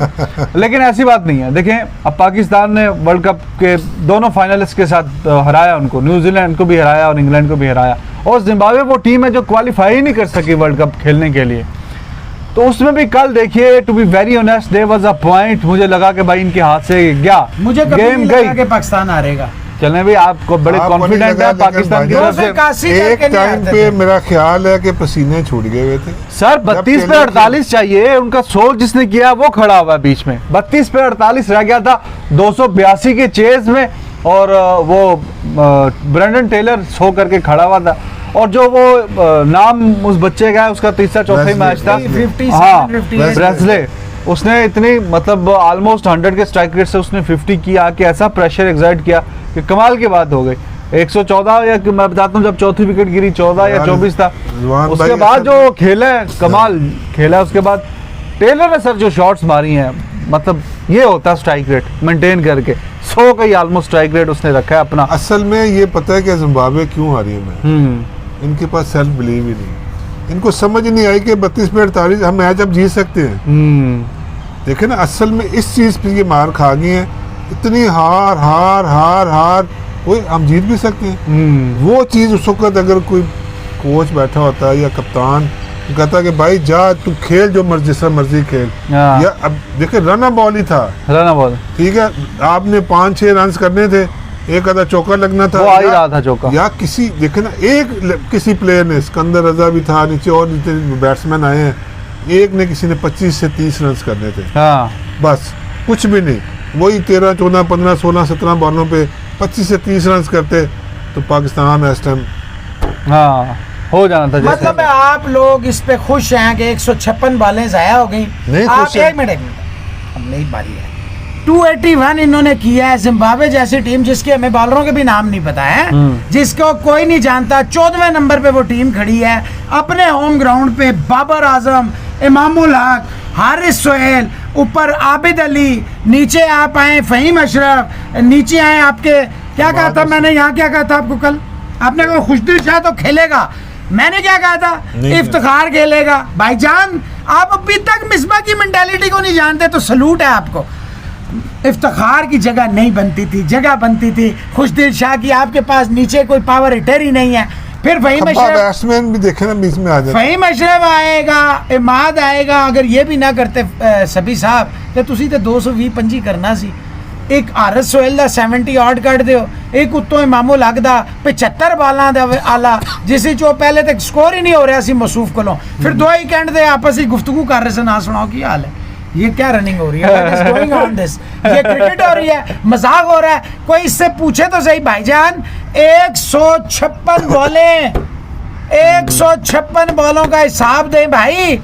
लेकिन ऐसी बात नहीं है। देखें अब पाकिस्तान ने वर्ल्ड कप के दोनों फाइनलिस्ट के साथ हराया, उनको न्यूजीलैंड को भी हराया और इंग्लैंड को भी हराया, और जिम्बाब्वे वो टीम है जो क्वालिफाई ही नहीं कर सकी वर्ल्ड कप खेलने के लिए। तो उसमें भी कल देखिए, to be very honest, there was a point मुझे लगा कि भाई इनके हाथ से गया, मुझे कभी गेम नहीं लगा गई। कि पाकिस्तान हारेगा। चलें भी, आपको बड़े आपको नहीं कॉन्फिडेंट लगा, है लेकिन पाकिस्तान की भाई तरफ से। 281 एक करके नहीं टाइम आते पे थे। मेरा ख्याल है कि पसीने छूट गए हुए थे। सर 32 पे 48 चाहिए, उनका सोल जिसने किया वो खड़ा हुआ है बीच में, 32 पे 48 रह गया था 282 के चेज में, और वो ब्रेंडन टेलर सो करके खड़ा हुआ था। और जो वो नाम उस बच्चे का है, उसका तीसरा चौथा ही ब्रेसले, मैच था, 57, हाँ 58 ब्रेसले, उसने इतनी मतलब ऑलमोस्ट 100 के स्ट्राइक रेट से उसने 50 किया कि ऐसा प्रेशर एग्जर्ट किया कि कमाल की बात हो गई। 114 या कि मैं बताता हूँ, जब चौथी विकेट गिरी 14 या 24 था, रिजवान उसके भाई बाद ऐसा- जो खेला है कमाल खेला है। उसके बाद टेलर ने सर जो शॉट्स मारी हैं, मतलब ये होता है स्ट्राइक रेट मेंटेन करके 100 का ही ऑलमोस्ट स्ट्राइक रेट उसने रखा है अपना। असल में ये पता है कि जिम्बाब्वे क्यों हारी है मैच? इनके पास सेल्फ बिलीव ही नहीं, इनको समझ ही नहीं आई कि 32 पे 48 हम मैच अब जीत सकते हैं। देखे ना, असल में इस चीज़ पे ये मार खा गई है, इतनी हार हार हार हार, वो हम जीत भी सकते हैं। वो चीज़ उस वक्त अगर कोई कोच बैठा होता है या कप्तान कहता कि भाई जा तू खेल, जो मर्जी जिस मर्जी खेल, हाँ। या अब देखे रन बॉल ही था, रन बॉल ठीक है, आपने 5-6 रन करने थे, एक आधा चौका लगना था, वो आ ही या- रहा था चौका। या किसी देखे ना किसी प्लेयर ने, सिकंदर रजा भी था नीचे, और जितने बैट्समैन आए हैं, एक ने किसी ने 25 से 30 रन करने थे, हाँ बस कुछ भी नहीं। वही 13, 14, 15, 16, 17 बॉलों पे 25 से 30 रन करते तो पाकिस्तान इस टाइम हाँ हो जाना था। जैसे मतलब आप लोग इस पे खुश हैं कि 156 बॉलें ज़ाया हो गई? नहीं आप खुश है। एक मिनट, अब मेरी बारी है। 281 इन्होंने किया है। जिम्बाब्वे जैसी टीम जिसके हमें बॉलरों के भी नाम नहीं पता है, जिसको कोई नहीं जानता, 14वें नंबर पे वो टीम खड़ी है अपने होम ग्राउंड पे। बाबर आजम, इमामुल हक, हारिस सोहेल, ऊपर आबिद अली, नीचे आप आए फहीम अशरफ, नीचे आए आपके क्या कहा था मैंने, यहाँ क्या कहा था आपको कल? आपने कहा खुशदिल शाह तो खेलेगा, मैंने क्या कहा था? नहीं, इफ्तिखार खेलेगा। भाईजान आप अभी तक मिसबा की मेंटालिटी को नहीं जानते, तो सलूट है आपको। इफ्तिखार की जगह नहीं बनती थी, जगह बनती थी खुशदिल शाह की। आपके पास नीचे कोई पावर हिटर ही नहीं है। फिर फहीम अशरफ, बैट्समैन भी देखे ना बीच में आ जाए, फहीम अशरफ आएगा, इमाद आएगा। अगर ये भी ना करते सभी साहब तो तुसी तो 220 करना सी। एक हारिस सोहेल दा 70 ऑड कट दिओ, एक उत्तों इमामुल हक दा 75 बालां दा आला, जिस चो पहले तक स्कोर ही नहीं हो रहा सी मसूफ कोलों। फिर दो ही कैंड दे आपस में गुफ्तगू कर रहे थे, ना सुनाओ की हाल है, ये क्या रनिंग हो रही है, What is going on this? ये क्रिकेट हो रही है, मजाक हो रहा है? कोई इससे पूछे तो सही भाईजान, 156 बॉलें, 156 बॉलों का हिसाब दें भाई।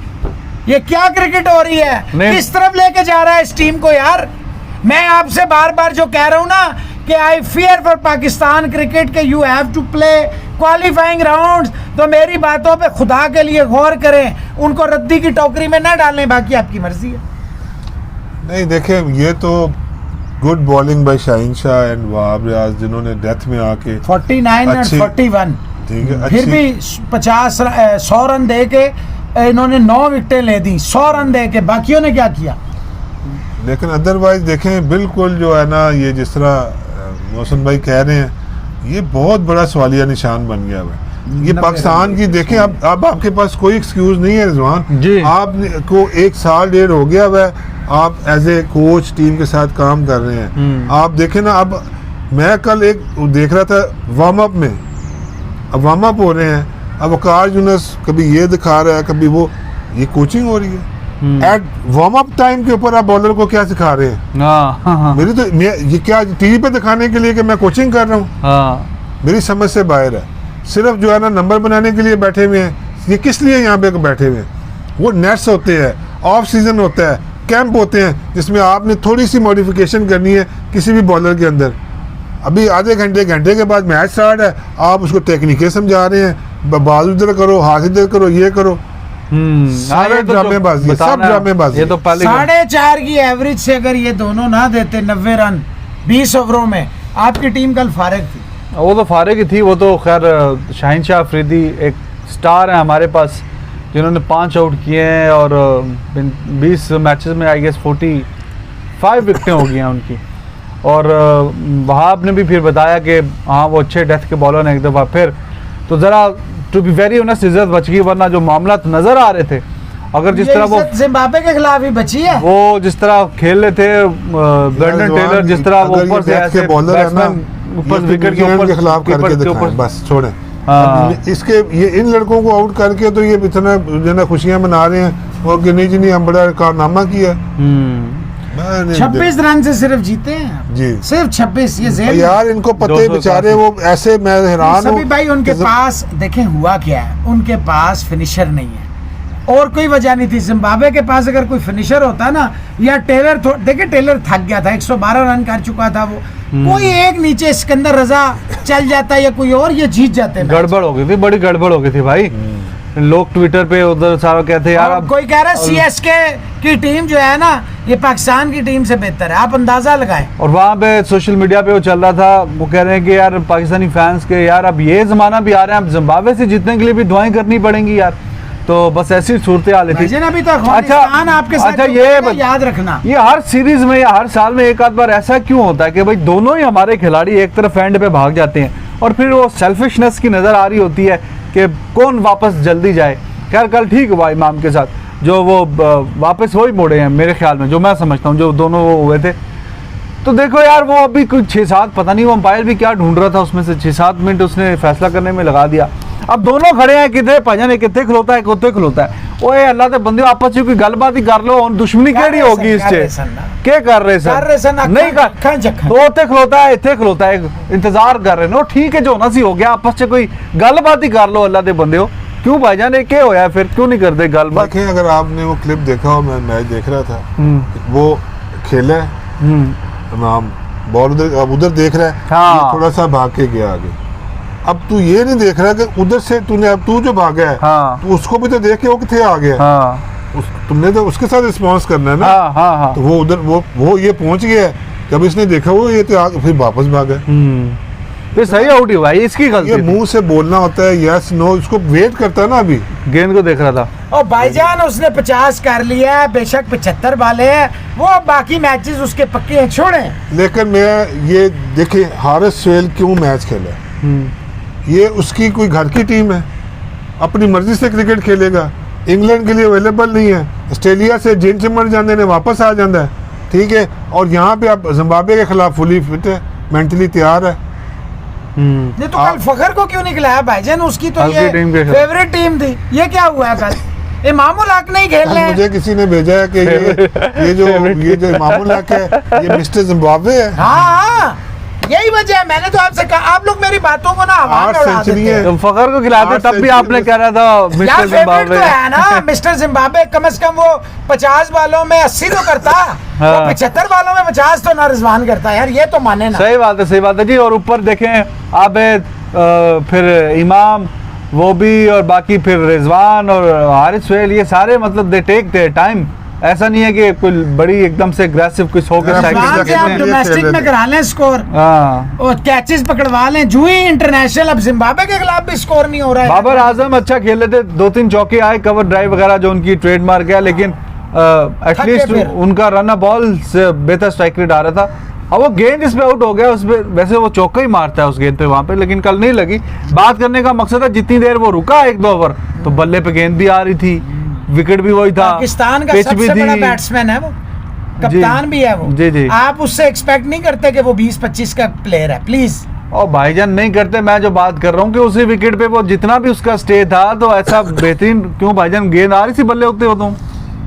ये क्या क्रिकेट हो रही है? किस तरफ लेके जा रहा है इस टीम को यार? मैं आपसे बार बार जो कह रहा हूं ना कि I fear for Pakistan cricket के you have to play qualifying rounds, तो मेरी बातों पे खुदा के लिए गौर करें, उनको रद्दी की टोकरी में ना डालें, बाकी आपकी मर्जी है। नहीं देखे, ये तो good bowling by Shaheen Shah and Wahab Riaz, जिन्होंने डेथ में आके 49 और अच्छी- 41, ठीक है, फिर अच्छी- भी 100 रन दे के इन्होंने 9 विकेटें ले दी, 100 रन दे के। बाकियों ने क्या किया? लेकिन अदरवाइज देखें, बिल्कुल जो है ना, ये जिस तरह मोहसिन भाई कह रहे हैं, ये बहुत बड़ा सवालिया निशान बन गया है। ये पाकिस्तान की देखें, अब आपके पास कोई एक्सक्यूज नहीं है रिजवान जी। आपको 1 साल 1.5 हो गया है, आप एज ए कोच टीम के साथ काम कर रहे हैं। आप देखें ना, अब मैं कल एक देख रहा था वार्म अप में, अब वार्म अप हो रहे हैं, अब वकार यूनुस कभी ये दिखा रहा है कभी वो, ये कोचिंग हो रही है। एट वार्म अप टाइम के ऊपर आप बॉलर को क्या सिखा रहे हैं? हाँ। मेरी तो ये क्या टीवी पे दिखाने के लिए कि मैं कोचिंग कर रहा हूँ? मेरी समझ से बाहर है। सिर्फ जो है ना नंबर बनाने के लिए बैठे हुए हैं। ये किस लिए यहाँ पे बैठे हुए हैं? वो नेट्स होते हैं, ऑफ सीजन होता है, कैंप होते हैं जिसमें आपने थोड़ी सी मॉडिफिकेशन करनी है किसी भी बॉलर के अंदर। अभी आधे घंटे के बाद मैच स्टार्ट है, आप उसको टेक्निकें समझा रहे हैं, बाल उधर करो, हाथ इधर करो, ये करो। सारे ड्रामेबाजी, सब ड्रामेबाजी। ये तो पहले 4.5 की एवरेज से अगर ये दोनों ना देते 90 रन 20 ओवरों में, आपकी टीम कल फारिग थी। वो तो फारिग ही थी। वो तो खैर शाहीन शाह अफरीदी एक स्टार है हमारे पास, जिन्होंने 5 आउट किए हैं और 20 मैचेस में आई गेस 45 विकेटें हो गई हैं उनकी। और वहाब ने भी फिर बताया कि हाँ वो अच्छे डेथ के बॉलर हैं एक दफ़ा फिर। तो ज़रा टू बी वेरी ऑनेस्ट इज्जत बच गई, वरना जो मामला नज़र आ रहे थे, अगर जिस तरह वो जिम्बाब्वे के खिलाफ ही बची है, वो जिस तरह खेल रहे थे ब्रेंडन टेलर, जिस तरह वो ऊपर से ऐसे बॉलर है ना, ऊपर विकेट के खिलाफ करके दिखाएं, बस छोड़ें। इसके ये इन लड़कों को आउट करके तो ये इतना जो ना खुशियां मना रहे हैं और कि नहीं जी नहीं हम बड़ा कारनामा किया। 26 रन से सिर्फ जीते हैं जी, सिर्फ 26। ये जेल यार इनको पते बेचारे वो ऐसे, मैं हैरान हूं भाई। उनके पास देखें हुआ क्या है, उनके पास फिनिशर नहीं है और कोई वजह नहीं थी। जिम्बाब्वे के पास अगर कोई फिनिशर होता ना, या टेलर देखिए टेलर थक गया था, 112 रन कर चुका था वो, कोई एक नीचे सिकंदर रजा चल जाता या कोई और, ये जीत जाते। गड़बड़ हो गई थी, बड़ी गड़बड़ हो गई थी भाई। लोग ट्विटर पे उधर सारा कहते हैं यार, अब कोई कह रहा है सीएसके की टीम जो है ना ये पाकिस्तान की टीम से बेहतर है, आप अंदाजा लगाएं। और वहाँ पे सोशल मीडिया पे वो चल रहा था, वो कह रहे हैं कि यार पाकिस्तानी फैंस के यार अब ये जमाना भी आ रहा है, अब जिम्बाब्वे से जीतने के लिए भी दुआएं करनी पड़ेंगी यार। तो बस ऐसी सूरत हाल थी। अभी तो आपके साथ अच्छा ये याद रखना, ये हर सीरीज में या हर साल में एक आध बार ऐसा क्यों होता है कि भाई दोनों ही हमारे खिलाड़ी एक तरफ एंड पे भाग जाते हैं और फिर वो सेल्फिशनेस की नजर आ रही होती है कि कौन वापस जल्दी जाए। खैर कल ठीक हुआ इमाम के साथ, जो वो वापस वही मोड़े हैं मेरे ख्याल में, जो मैं समझता हूँ, जो दोनों वो हुए थे। तो देखो यार वो अभी कुछ 6-7 पता नहीं वो अंपायर भी क्या ढूंढ रहा था, उसमें से 6-7 मिनट उसने फैसला करने में लगा दिया। अब दोनों खड़े हैं, कितने भाईजान कितने खिलौता है, कोते खिलौता है। ओए अल्लाह के बंदे आपस में कोई गलबात ही कर लो, और दुश्मनी केड़ी होगी इससे? क्या कर रहे सर? नहीं कर तो ओते खिलौता है, इतने खिलौता है, इंतजार कर रहे हो, ठीक है जो होना सी हो गया, आपस में कोई गलबात ही कर लो अल्लाह के बंदे हो। क्यों भाईजान ये क्या होया फिर, क्यों नहीं करते गलबात? देखें अगर आपने वो क्लिप देखा हो, मैं मैच देख रहा था, वो खेला है इमाम, बॉल उधर देख रहा है, हाँ। थोड़ा सा भाग के गया आगे। अब तू ये नहीं देख रहा कि उधर से तूने, अब तू जो भागा है, हाँ। तो उसको भी तो देख के वो कितने आ गया, हाँ। तुमने तो उसके साथ रिस्पॉन्स करना है ना। हाँ, हाँ, हाँ। तो वो उधर वो ये पहुंच गया, जब इसने देखा वो ये तो फिर वापस भागा। फिर सही आउट ही हुआ, इसकी गलती। ये मुंह से बोलना होता है यस नो, इसको वेट करता है ना, अभी गेंद को देख रहा था। और भाईजान उसने 50 कर लिया है, बेशक 75 वाले हैं वो, बाकी मैचेस उसके पक्के हैं, छोड़े। लेकिन मैं ये देखे हारिस सोहेल क्यों मैच खेला, ये उसकी कोई घर की टीम है, अपनी मर्जी से क्रिकेट खेलेगा, इंग्लैंड के लिए अवेलेबल नहीं है, ऑस्ट्रेलिया से जिन चिमड़ जाने ने वापस आ जाता है, ठीक है। और यहाँ पे आप जिम्बाब्वे के खिलाफ फुली फिट है, मेंटली तैयार है। ये तो कल फखर को क्यों निकलाया भाईजान, उसकी तो ये फेवरेट टीम थी, ये क्या हुआ है कल? इमामुल हक नहीं खेल रहे हैं। मुझे किसी ने भेजा है कि ये जो इमामुल हक है ये मिस्टर जिम्बाब्वे है। हाँ यही वजह है, मैंने तो आपसे कहा, आप लोग मेरी बातों को ना हवा में उड़ा देते हैं। तुम फखर को खिलाते तब भी आपने कह रहा था मिस्टर जिम्बाब्वे तो है ना, मिस्टर जिम्बाब्वे। कम से कम वो 50 बालों में 80 तो करता, वो 75 बालों में 50 तो ना रिजवान करता यार, ये तो माने ना। सही बात है, सही बात है जी। और ऊपर देखें आबिद, फिर इमाम, वो भी, और बाकी फिर रिजवान और हारिस सोहेल, ये सारे मतलब दे टेक देयर टाइम। ऐसा नहीं है कि कोई बड़ी एकदम से एग्रेसिव कुछ होकर डोमेस्टिक में करा लें स्कोर, और कैचेस पकड़वा लें, जो ही इंटरनेशनल। अब जिम्बाब्वे के खिलाफ भी स्कोर नहीं हो रहा है। बाबर आजम अच्छा खेले थे, 2-3 चौके आए, कवर ड्राइव वगैरह जो उनकी ट्रेडमार्क है, लेकिन एटलीस्ट उनका रन बॉल से बेहतर स्ट्राइक रेट आ रहा था। अब वो गेंद जिस पे आउट हो गया उस पे, वैसे वो चौका ही मारता है उस गेंद पे वहां पे, लेकिन कल नहीं लगी। बात करने का मकसद है जितनी देर वो रुका 1-2 ओवर, तो बल्ले पे गेंद भी आ रही थी, विकेट भी वही था, पाकिस्तान का सबसे बड़ा बैट्समैन है वो, कप्तान भी है वो। जी, जी। आप उससे एक्सपेक्ट नहीं करते कि वो 20-25 का प्लेयर है, प्लीज। और भाईजान नहीं करते, मैं जो बात कर रहा हूँ कि उसी विकेट पे वो जितना भी उसका स्टे था तो ऐसा बेहतरीन क्यों भाईजान गेंद आ रही थी बल्ले होते हो तुम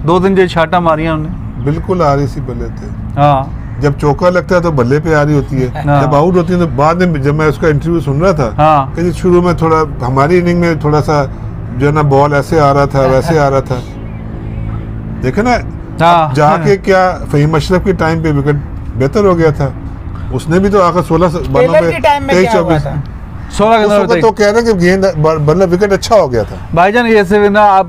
2-3 जो छाटा मारिया उन्होंने। बिल्कुल आ रही सी बल्ले थे। हाँ जब चौका लगता है तो बल्ले पे आ रही होती है, हाँ। जब आउट होती है तो बाद में जब मैं उसका इंटरव्यू सुन रहा था हाँ। कि शुरू में थोड़ा हमारी इनिंग में थोड़ा सा जो है ना बॉल ऐसे आ रहा था वैसे आ रहा था, देखे ना। हाँ। अब जाके क्या फहीम अशरफ के टाइम पे विकेट बेहतर हो गया था, उसने भी तो आकर 16 बॉलों टेलर के टाइम में क्या हुआ 23-24 था? 16 उस वक्त तो कह रहे हैं कि गेंद मतलब विकेट अच्छा हो गया था। भाईजान ये से ना आप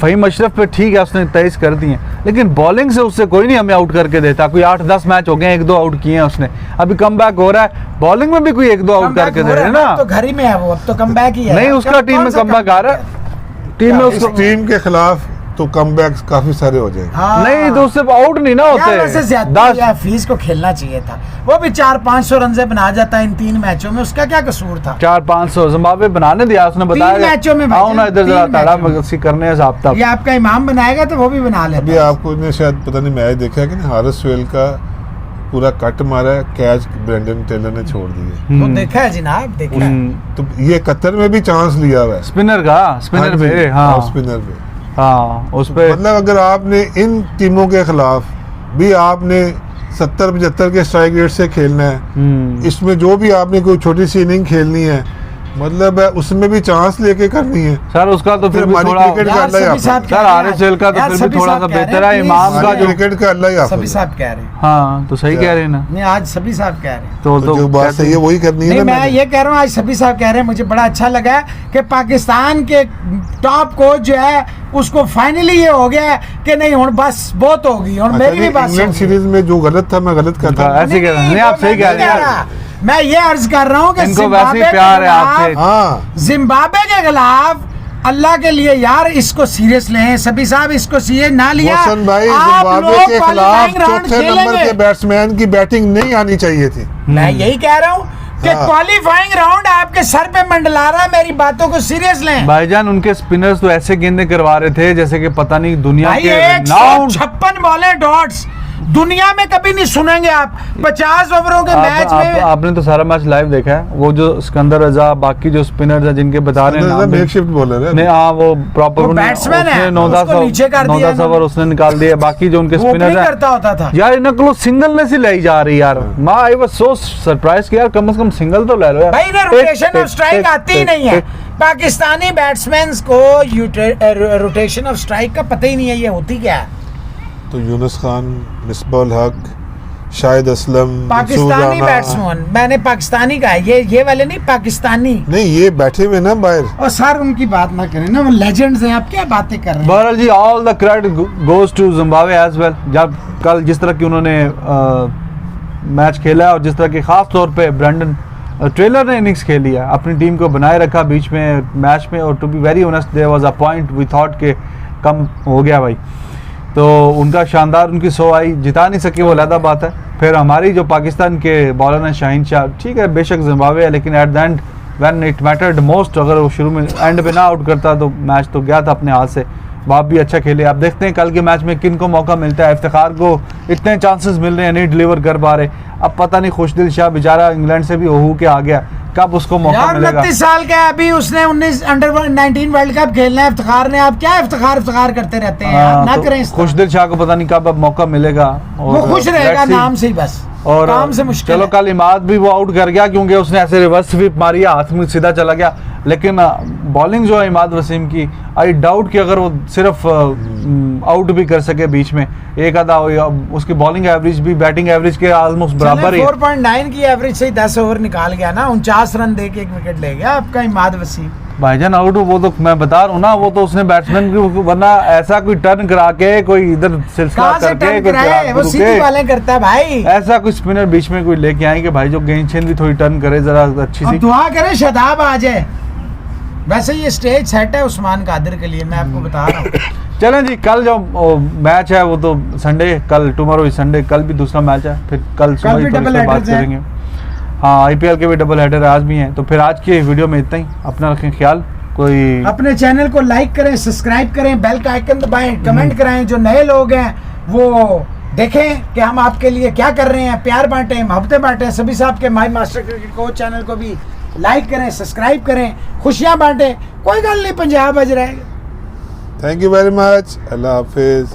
फहीम अशरफ पे ठीक है उसने 23 कर दिए, लेकिन बॉलिंग से उससे कोई नहीं हमें आउट करके देता। कोई 8-10 मैच हो गए, 1-2 आउट किए हैं उसने, अभी कम बैक हो रहा है, बॉलिंग में भी कोई 1-2 आउट Comeback करके हो दे रहा रहे है हैं ना, ना। तो घर ही में है वो, अब तो कमबैक ही है। नहीं उसका कौन टीम में सा कमबैक आ रहा है, टीम में इस उसको टीम के खिलाफ तो कमबैक्स काफी सारे हो जाएंगे। हाँ। नहीं तो उससे आउट नहीं ना यार वैसे होते। ज्यादा यार फीस को खेलना चाहिए था, वो भी 400-500 रन से बना जाता है इन 3 मैचों में, उसका क्या कसूर था? 400-500 जिम्बाब्वे बनाने दिया उसने, बताया मैचों में आओ ना इधर जरा 3 ताड़ा मैचों में। मगसी करने हैं साहब तब। ये आपका इमाम बनाएगा तो वो भी बना अभी लेता है। आपको ने शायद पता नहीं मैच देखा कि ना, हारिस सोहेल का पूरा कट मारा है, कैच ब्रेंडन टेलर ने छोड़ दिए। वो देखा है जनाब, देखा है। तो ये कतर में भी चांस लिया हुआ है स्पिनर का, स्पिनर पे, हाँ स्पिनर पे। हाँ उस पे मतलब अगर आपने इन टीमों के खिलाफ भी आपने 70-75 के स्ट्राइक रेट से खेलना है, इसमें जो भी आपने कोई छोटी सी इनिंग खेलनी है, मतलब है उसमें भी चांस लेके करनी है। सर उसका तो फिर भी हमारी थोड़ा क्रिकेट का यार अल्लाह ही सभी हाफ़िज़। साहब कह सर रहे हैं हारिस सोहेल का तो यार, फिर सभी भी थोड़ा साहब सा कह रहे बेहतर हैं, है, please। इमाम का हमारी जो क्रिकेट का अल्लाह ही सभी हाफ़िज़। साहब कह रहे हैं, हाँ तो सही कह रहे हैं ना। नहीं आज सभी साहब कह रहे हैं। तो जो बात सही है वही करनी है नहीं ना मैं मैंने। ये कह रहा हूँ, आज सभी साहब कह रहे हैं, मुझे बड़ा अच्छा लगा है कि पाकिस्तान के टॉप कोच जो है उसको फाइनली ये हो गया है कि नहीं हुण बस बहुत होगी, और अच्छा मेरी जी, भी बात इंग्लैंड होगी। सीरीज में जो गलत था मैं गलत कहता हूँ। ऐसे कह रहे हैं, नहीं आप सही कह रहे हैं। मैं ये अर्ज कर रहा हूँ कि इनको वैसे ही प्यार है आपसे। हाँ जिम्बाब्वे के खिलाफ अल्लाह के लिए यार इसको सीरियस लें, सभी साहब इसको सीरियस ना लिया। मोहसन भाई आप जिम्बाब्वे लोग के खिलाफ क्वालिफाइंग राउंड चौथे नंबर खेलेंगे। के बैट्समैन की बैटिंग नहीं आनी चाहिए थी। मैं यही कह रहा हूँ कि हाँ। क्वालिफाइंग राउंड आपके सर पे मंडला रहा है, मेरी बातों को सीरियस लें। भाईजान उनके स्पिनर्स तो ऐसे गेंदें करवा रहे थे जैसे कि पता नहीं दुनिया भाई के 156 बॉलें डॉट्स दुनिया में कभी नहीं सुनेंगे आप। 50 ओवरों के मैच में आपने तो सारा मैच लाइव देखा है, वो जो सिकंदर रजा बाकी जो स्पिनर्स हैं जिनके बता रहे हैं नाम भी- मेकशिफ्ट बॉलर है। नहीं हाँ वो प्रॉपर वो बैट्समैन है, उसको नीचे कर दिया 9-10 ओवर उसने निकाल दिए, बाकी जो उनके वो भी स्पिनर्स करता होता था। यार इन्हें को सिंगलनेस ही लाई जा रही यार। माँ आई वाज सो सरप्राइज कि यार कम से कम सिंगल तो ले लो यार। भाई इन्हें रोटेशन ऑफ स्ट्राइक आती ही नहीं है। पाकिस्तानी बैट्समैन को रोटेशन ऑफ स्ट्राइक का पता ही नहीं है, ये होती क्या है। तो यूनुस खान, मिसबाह हक, शाहिद असलम, पाकिस्तानी मंसूर राना। बैट्समैन, मैंने पाकिस्तानी कहा, ये वाले नहीं, पाकिस्तानी। नहीं ये बैठे हुए ना बाहर। और सर उनकी बात ना करें ना, वो लेजेंड्स हैं, आप क्या बातें कर रहे हैं। बहरहाल जी all the credit goes to Zimbabwe as well. जब कल जिस तरह की उन्होंने मैच खेला है और जिस तरह की खास तौर पे ब्रेंडन ट्रेलर ने इनिंग्स खेली है, अपनी टीम को बनाए रखा बीच में मैच में, और to be very honest there was a point we thought के कम हो गया भाई, तो उनका शानदार उनकी 100 आई, जिता नहीं सके वो अलग बात है। फिर हमारी जो पाकिस्तान के बॉलर हैं शाहीन शाह, ठीक है बेशक जिम्बाब्वे है, लेकिन at the end when it mattered most, अगर वो शुरू में एंड पे ना आउट करता तो मैच तो गया था अपने हाथ से। बाप भी अच्छा खेले। अब देखते हैं कल के मैच में किन को मौका मिलता है। इफ्तिखार को इतने चांसेस मिल रहे हैं, नहीं डिलीवर कर पा रहे। अब पता नहीं खुशदिल शाह बेचारा इंग्लैंड से भी हो के आ गया, कब उसको मौका यार मिलेगा। 29 साल का है अभी, उसने 19 अंडर-19 वर्ल्ड कप खेलना है। इफ्तिखार ने, आप क्या इफ्तिखार करते रहते हैं यार, ना तो करें इस तरह। खुशदिल शाह को पता नहीं कब अब मौका मिलेगा। वो खुश रहेगा let's see। नाम से ही बस, और काम से मुश्किल चलो है। कल इमाद भी वो आउट कर गया क्योंकि उसने ऐसे रिवर्स स्वीप मारी, हाथ में सीधा चला गया। लेकिन बॉलिंग जो है इमाद वसीम की, आई डाउट कि अगर वो सिर्फ आउट भी कर सके बीच में एक आधा, उसकी बॉलिंग एवरेज भी बैटिंग एवरेज के ऑलमोस्ट बराबर ही है। 4.9 की एवरेज से ही 10 ओवर निकाल गया ना, 49 रन दे के 1 विकेट ले गया आपका इमाद वसीम। भाईजान आउट वो तो मैं बता रहा हूँ ना, वो तो उसने बैट्समैन की, वरना ऐसा कोई टर्न करा के कोई इधर सिलसिला कहाँ से करके टर्न कोई कराए, वो रुके। सीधी वाले करता है भाई। ऐसा कोई स्पिनर बीच में कोई लेके आए कि भाई जो गेंद छेन भी थोड़ी टर्न करे जरा अच्छी अब सी। दुआ करें शदाब आ जाए। वैसे ये स्टेज सेट है उस्मान कादिर के लिए, मैं आपको बता रहा हूँ। चलें जी, कल जो मैच है वो तो संडे, कल टुमारो इज संडे, कल भी दूसरा मैच है, फिर कल सुबह भी ही थोड़ी डबल सी बात हेडर्स हैं। करेंगे। हाँ आईपीएल के भी डबल हेडर आज भी हैं। तो फिर आज के वीडियो में इतना ही, अपना रखें ख्याल। कोई अपने चैनल को लाइक करें, सब्सक्राइब करें, बेल का आइकन दबाएं, कमेंट कराएं। जो नए लोग हैं वो देखें कि हम आपके लिए क्या कर रहे हैं, प्यार बांटें, मोहब्बतें बांटें। सभी साहब के my master cricket coach channel को भी लाइक करें, सब्सक्राइब करें, खुशियां बांटें। कोई गल नहीं, पंजाब अज रहेगा। Thank you very much. Allah Hafiz.